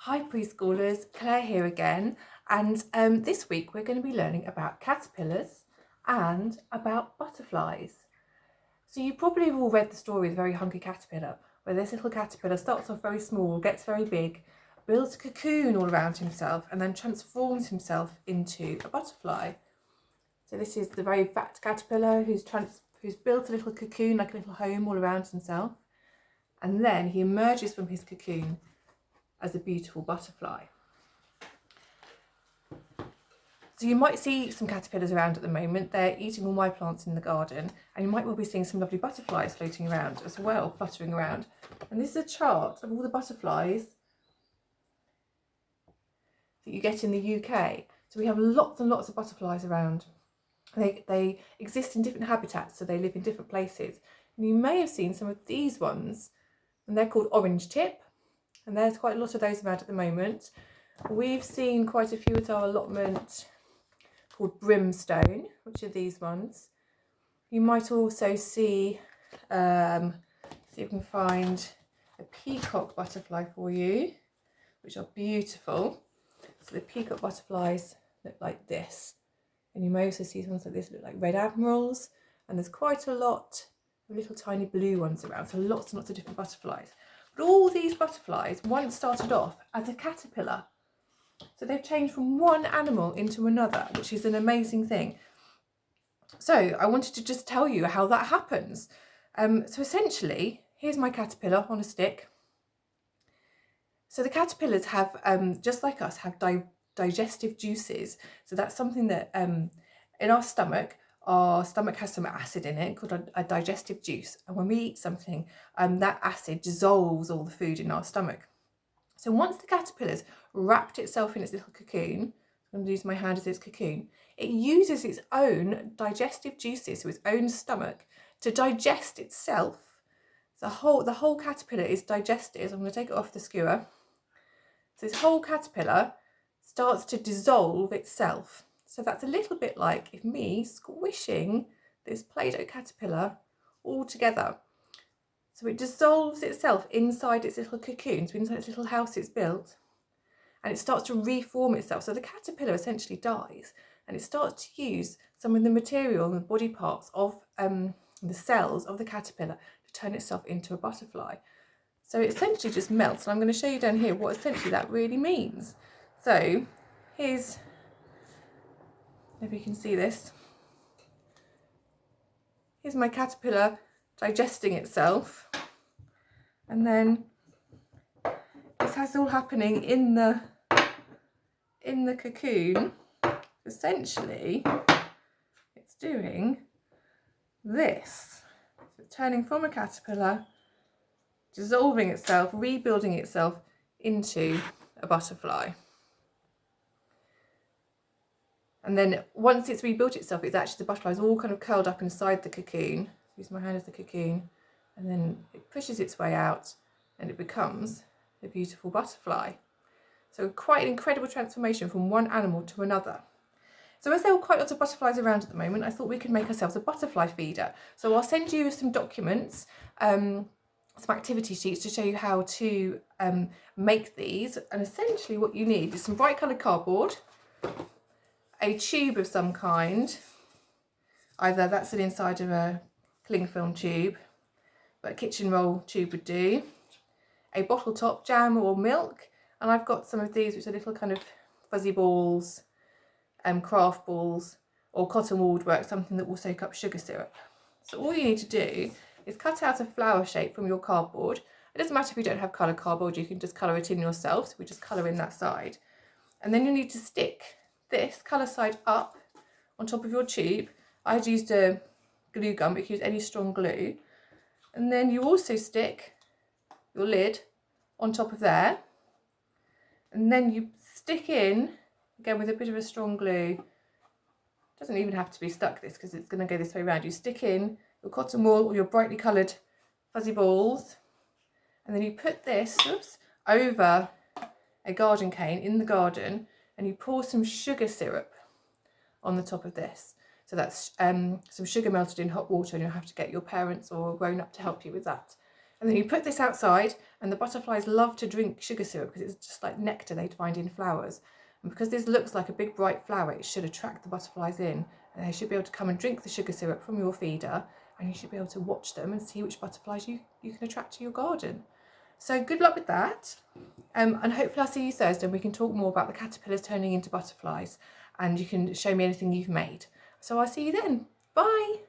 Hi preschoolers, Claire here again, and this week we're going to be learning about caterpillars and about butterflies. So you probably have all read the story of the Very Hungry Caterpillar, where this little caterpillar starts off very small, gets very big, builds a cocoon all around himself and then transforms himself into a butterfly. So this is the very fat caterpillar who's built a little cocoon, like a little home all around himself, and then he emerges from his cocoon as a beautiful butterfly. So you might see some caterpillars around at the moment. They're eating all my plants in the garden, and you might well be seeing some lovely butterflies floating around as well, fluttering around. And this is a chart of all the butterflies that you get in the UK. So we have lots and lots of butterflies around. They exist in different habitats, so they live in different places. And you may have seen some of these ones, and they're called orange tip. And there's quite a lot of those around at the moment. We've seen quite a few at our allotment called brimstone, which are these ones. You might also see, see if we can find a peacock butterfly for you, which are beautiful. So the peacock butterflies look like this. And you may also see ones like this look like red admirals. And there's quite a lot of little tiny blue ones around. So lots and lots of different butterflies. But all these butterflies once started off as a caterpillar. So they've changed from one animal into another, which is an amazing thing. So I wanted to just tell you how that happens. So essentially, here's my caterpillar on a stick. So the caterpillars have, just like us, have digestive juices. So that's something that in our stomach has some acid in it called a digestive juice. And when we eat something, that acid dissolves all the food in our stomach. So once the caterpillar's wrapped itself in its little cocoon, I'm going to use my hand as its cocoon, it uses its own digestive juices, so its own stomach, to digest itself. So the whole caterpillar is digested. I'm going to take it off the skewer. So this whole caterpillar starts to dissolve itself. So that's a little bit like if me squishing this Play-Doh caterpillar all together. So it dissolves itself inside its little cocoon, so inside its little house it's built, and it starts to reform itself. So the caterpillar essentially dies, and it starts to use some of the material and the body parts of the cells of the caterpillar to turn itself into a butterfly. So it essentially just melts, and I'm going to show you down here what essentially that really means. So here's, maybe you can see this. Here's my caterpillar digesting itself, and then this has all happening in the cocoon. Essentially it's doing this, so turning from a caterpillar, dissolving itself, rebuilding itself into a butterfly. And then once it's rebuilt itself, it's actually, the butterfly is all kind of curled up inside the cocoon. Use my hand as the cocoon, and then it pushes its way out and it becomes a beautiful butterfly. So quite an incredible transformation from one animal to another. So as there are quite lots of butterflies around at the moment, I thought we could make ourselves a butterfly feeder. So I'll send you some documents, some activity sheets to show you how to make these. And essentially what you need is some bright coloured cardboard, a tube of some kind, either that's an inside of a cling film tube, but a kitchen roll tube would do, a bottle top, jam or milk, and I've got some of these which are little kind of fuzzy balls, craft balls, or cotton wool would work, something that will soak up sugar syrup. So all you need to do is cut out a flower shape from your cardboard. It doesn't matter if you don't have coloured cardboard, you can just colour it in yourself, so we just colour in that side. And then you need to stick this colour side up on top of your tube. I'd used a glue gun, but you can use any strong glue. And then you also stick your lid on top of there. And then you stick in, again with a bit of a strong glue, doesn't even have to be stuck this because it's going to go this way around. You stick in your cotton wool or your brightly coloured fuzzy balls, and then you put this over a garden cane in the garden, and you pour some sugar syrup on the top of this. So that's some sugar melted in hot water, and you'll have to get your parents or a grown-up to help you with that. And then you put this outside, and the butterflies love to drink sugar syrup because it's just like nectar they'd find in flowers. And because this looks like a big bright flower, it should attract the butterflies in, and they should be able to come and drink the sugar syrup from your feeder, and you should be able to watch them and see which butterflies you can attract to your garden. So good luck with that. And hopefully I'll see you Thursday and we can talk more about the caterpillars turning into butterflies, and you can show me anything you've made. So I'll see you then. Bye.